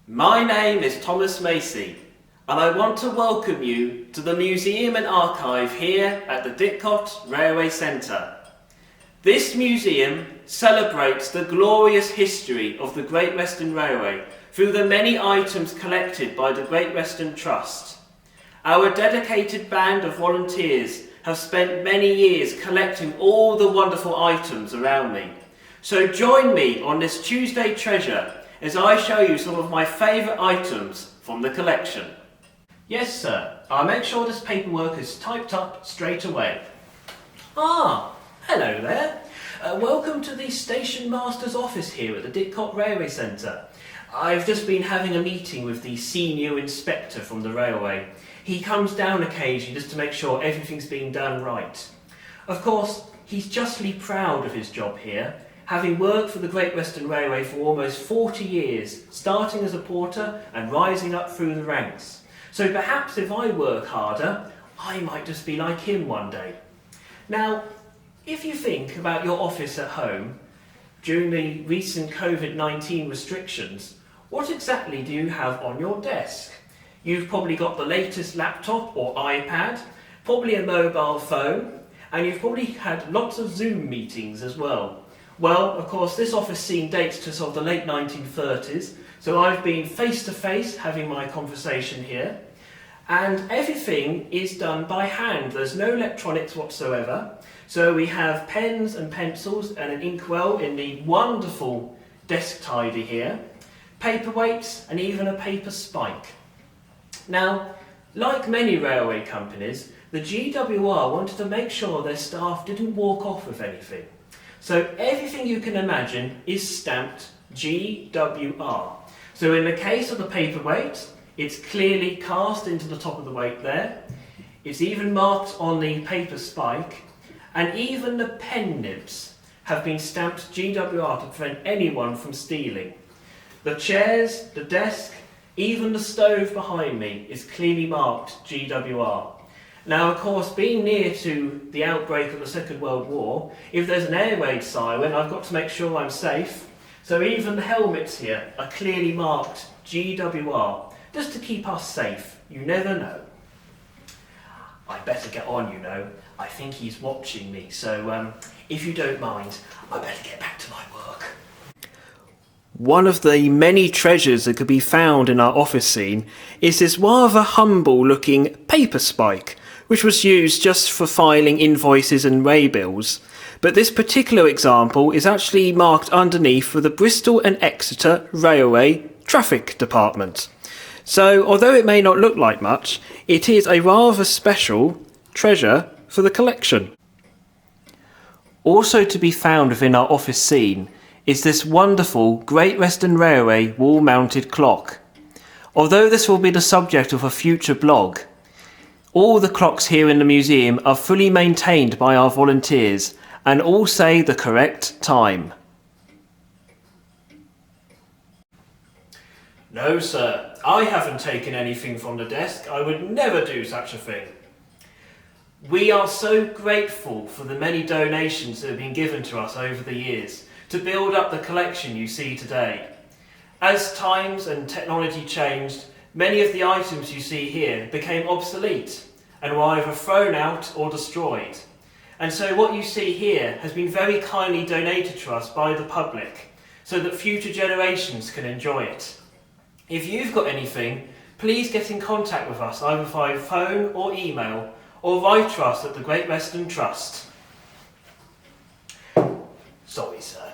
My name is Thomas Macy, and I want to welcome you to the Museum and Archive here at the Didcot Railway Centre. This museum celebrates the glorious history of the Great Western Railway through the many items collected by the Great Western Trust. Our dedicated band of volunteers have spent many years collecting all the wonderful items around me. So join me on this Tuesday treasure as I show you some of my favourite items from the collection. Yes sir, I'll make sure this paperwork is typed up straight away. Ah, hello there. Welcome to the Station Master's office here at the Didcot Railway Centre. I've just been having a meeting with the senior inspector from the railway. He comes down occasionally just to make sure everything's being done right. Of course, he's justly proud of his job here, having worked for the Great Western Railway for almost 40 years, starting as a porter and rising up through the ranks. So perhaps if I work harder, I might just be like him one day. Now, if you think about your office at home, during the recent COVID-19 restrictions, what exactly do you have on your desk? You've probably got the latest laptop or iPad, probably a mobile phone, and you've probably had lots of Zoom meetings as well. Well, of course, this office scene dates to sort of the late 1930s, so I've been face-to-face having my conversation here, and everything is done by hand. There's no electronics whatsoever, so we have pens and pencils and an inkwell in the wonderful desk tidy here, paperweights and even a paper spike. Now, like many railway companies, the GWR wanted to make sure their staff didn't walk off with anything. So everything you can imagine is stamped GWR. So in the case of the paperweight, it's clearly cast into the top of the weight there. It's even marked on the paper spike, and even the pen nibs have been stamped GWR to prevent anyone from stealing. The chairs, the desk, even the stove behind me is clearly marked GWR. Now, of course, being near to the outbreak of the Second World War, if there's an air raid siren, I've got to make sure I'm safe. So even the helmets here are clearly marked GWR, just to keep us safe. You never know. I better get on, you know. I think he's watching me, so if you don't mind, I better get back to my work. One of the many treasures that could be found in our office scene is this rather humble-looking paper spike, which was used just for filing invoices and way bills. But this particular example is actually marked underneath for the Bristol and Exeter Railway Traffic Department. So, although it may not look like much, it is a rather special treasure for the collection. Also to be found within our office scene is this wonderful Great Western Railway wall-mounted clock. Although this will be the subject of a future blog, all the clocks here in the museum are fully maintained by our volunteers and all say the correct time. No sir, I haven't taken anything from the desk. I would never do such a thing. We are so grateful for the many donations that have been given to us over the years to build up the collection you see today. As times and technology changed, many of the items you see here became obsolete and were either thrown out or destroyed. And so what you see here has been very kindly donated to us by the public so that future generations can enjoy it. If you've got anything, please get in contact with us either via phone or email, or write to us at the Great Western Trust. Sorry sir.